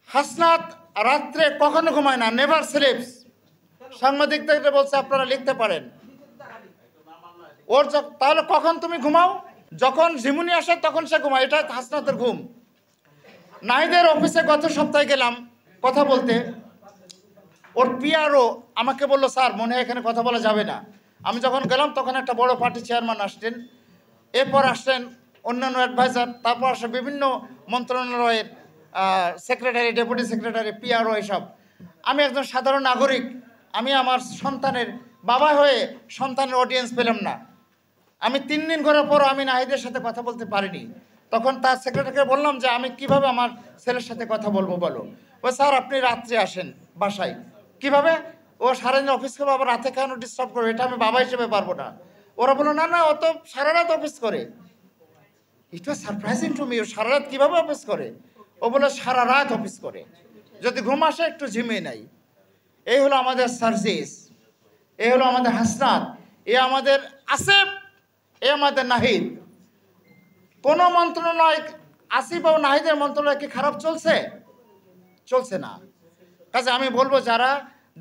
হাসনাত রাত্রে কখনো ঘুমায় না, নেভার স্লিপস। সাংবাদিকদের বলছে আপনারা লিখতে পারেন ওর। তাহলে কখন তুমি ঘুমাও? যখন ঝিমুনি আসে তখন সে ঘুমায়, এটা হাসনাতের ঘুম। নাহিদের অফিসে গত সপ্তাহে গেলাম কথা বলতে, ওর পিআরও আমাকে বললো স্যার মনে হয় এখানে কথা বলা যাবে না। আমি যখন গেলাম তখন একটা বড় পার্টি চেয়ারম্যান আসছেন, এরপর আসলেন অন্যান্য অ্যাডভাইজার, তারপর আসে বিভিন্ন মন্ত্রণালয়ের সেক্রেটারি, ডেপুটি সেক্রেটারি, পিআরও, এসব। আমি একজন সাধারণ নাগরিক, আমি আমার সন্তানের বাবা হয়ে সন্তানের অডিয়েন্স পেলাম না। আমি 3 দিন করার পর আমি নাহিদের সাথে কথা বলতে পারিনি। তখন তার সেক্রেটারিকে বললাম যে আমি কিভাবে আমার ছেলের সাথে কথা বলবো বলো। ও স্যার আপনি রাত্রে আসেন বাসায়। কিভাবে? ও সারাদিন অফিস করবো, আবার রাতে কেন ডিস্টার্ব করবে, এটা আমি বাবা হিসেবে পারবো না। ওরা বললো না না, ও তো সারা রাত অফিস করে। ইট ওয়াজ সারপ্রাইজিং টু মি, ও সারা রাত কীভাবে অফিস করে? ও বলে সারা রাত অফিস করে, যদি ঘুম আসে একটু ঝিমিয়ে নাই। এই হলো আমাদের সার্জিস, এই হলো আমাদের হাসনাত, এ আমাদের আসিফ, এ আমাদের নাহিদ। কোনো মন্ত্রণালয় আসিফ ও নাহিদের মন্ত্রণালয় কি খারাপ চলছে? চলছে না। কাজে আমি বলবো যারা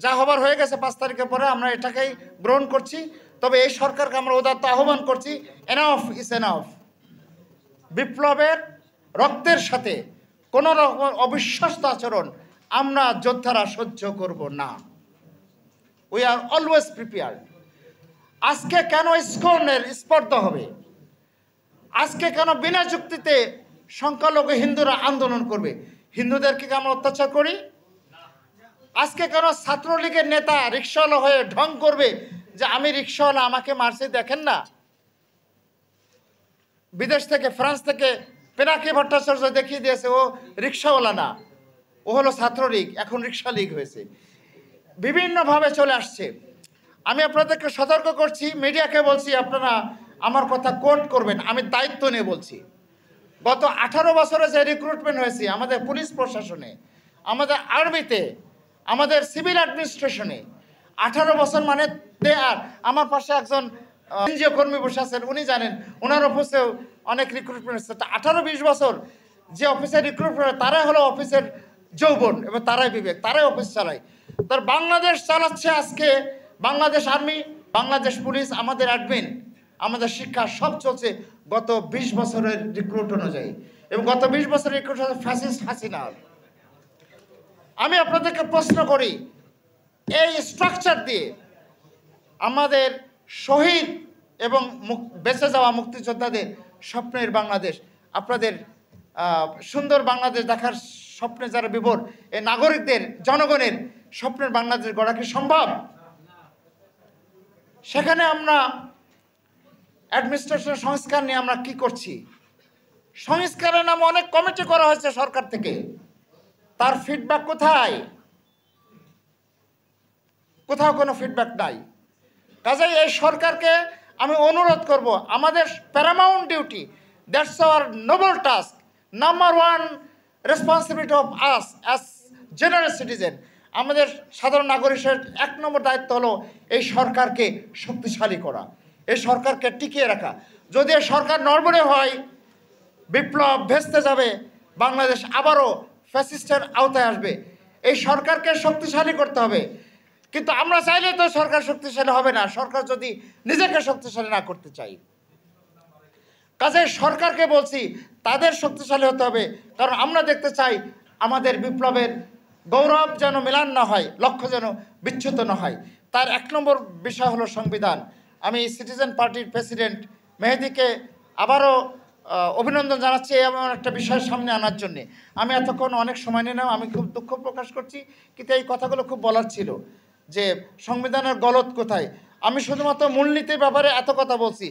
যা হবার হয়ে গেছে 5 তারিখের পরে আমরা এটাকেই গ্রহণ করছি। তবে এই সরকারকে আমরা উদাত্ত আহ্বান করছি, এনাফ ইজ এনাফ। বিপ্লবের রক্তের সাথে কোনো রকম অবিশ্বস্ত আচরণ আমরা যোদ্ধারা সহ্য করব না। We are always prepared. আজকে কেন ইসকনের স্পর্ধা হবে? আজকে কেন বিনা যুক্তিতে সংখ্যালঘু হিন্দুরা আন্দোলন করবে? হিন্দুদেরকে আমরা অত্যাচার করি? আজকে কেন ছাত্রলীগের নেতা রিক্সাওয়ালা হয়ে ঢং করবে যে আমি রিক্সাওয়ালা, আমাকে মারছে দেখেন না? বিদেশ থেকে, ফ্রান্স থেকে পিনাকি ভট্টাচার্য দেখিয়ে দিয়েছে ও রিক্সাওয়ালা না, ও হলো ছাত্রলীগ, এখন রিক্সা লীগ হয়েছে। বিভিন্নভাবে চলে আসছে। আমি আপনাদেরকে সতর্ক করছি, মিডিয়াকে বলছি আপনারা আমার কথা কোট করবেন, আমি দায়িত্ব নিয়ে বলছি। গত 18 বছরে যে রিক্রুটমেন্ট হয়েছে আমাদের পুলিশ প্রশাসনে, আমাদের আর্মিতে, আমাদের সিভিল অ্যাডমিনিস্ট্রেশনে, 18 বছর মানে আর আমার পাশে একজন এনজিও কর্মী বসে আছেন, উনি জানেন, ওনার অফিসেও অনেক রিক্রুটমেন্ট হচ্ছে। 18-20 বছর যে অফিসে রিক্রুটমেন্ট, তারাই হলো অফিসের যৌবন এবং তারাই বিবেক, তারাই অফিস চালায়। তার বাংলাদেশ চালাচ্ছে আজকে বাংলাদেশ আর্মি, বাংলাদেশ পুলিশ, আমাদের অ্যাডমিন, আমাদের শিক্ষা, সব চলছে গত 20 বছরের রিক্রুট অনুযায়ী। এবং গত 20 বছরের রিক্রুট হচ্ছে ফ্যাসিস্ট হাসিনা। আমি আপনাদেরকে প্রশ্ন করি, এই স্ট্রাকচার দিয়ে আমাদের শহীদ এবং বেঁচে যাওয়া মুক্তিযোদ্ধাদের স্বপ্নের বাংলাদেশ, আপনাদের সুন্দর বাংলাদেশ দেখার স্বপ্নে যারা বিভোর, এই নাগরিকদের, জনগণের স্বপ্নের বাংলাদেশ গড়া কি সম্ভব? সেখানে আমরা অ্যাডমিনিস্ট্রেশন সংস্কার নিয়ে আমরা কি করছি? সংস্কারের নামে অনেক কমিটি করা হয়েছে সরকার থেকে, তার ফিডব্যাক কোথায়? কোথাও কোনো ফিডব্যাক নাই। কাজেই এই সরকারকে আমি অনুরোধ করব, আমাদের Paramount duty, that's our Nobel task, number 1 responsibility of us as general citizen, আমাদের সাধারণ নাগরিকের 1 নম্বর দায়িত্ব হলো এই সরকারকে শক্তিশালী করা, এই সরকারকে টিকিয়ে রাখা। যদি এই সরকার নড়বড়ে হয়, বিপ্লব ভেস্তে যাবে, বাংলাদেশ আবারও ফ্যাসিস্টের আওতায় আসবে। এই সরকারকে শক্তিশালী করতে হবে। কিন্তু আমরা চাইলে তো সরকার শক্তিশালী হবে না, সরকার যদি নিজেকে শক্তিশালী না করতে চাই। কাজে সরকারকে বলছি তাদের শক্তিশালী হতে হবে, কারণ আমরা দেখতে চাই আমাদের বিপ্লবের গৌরব যেন মিলান না হয়, লক্ষ্য যেন বিচ্যুত না হয়। তার 1 নম্বর বিষয় হলো সংবিধান। আমি সিটিজেন পার্টির প্রেসিডেন্ট মেহেদীকে আবারও অভিনন্দন জানাচ্ছি এমন একটা বিষয় সামনে আনার জন্যে। আমি এতক্ষণ অনেক সময় নিলাম, আমি খুব দুঃখ প্রকাশ করছি, কিন্তু এই কথাগুলো খুব বলার ছিল যে সংবিধানের গলদ কোথায়। আমি শুধুমাত্র মূলনীতির ব্যাপারে এত কথা বলছি।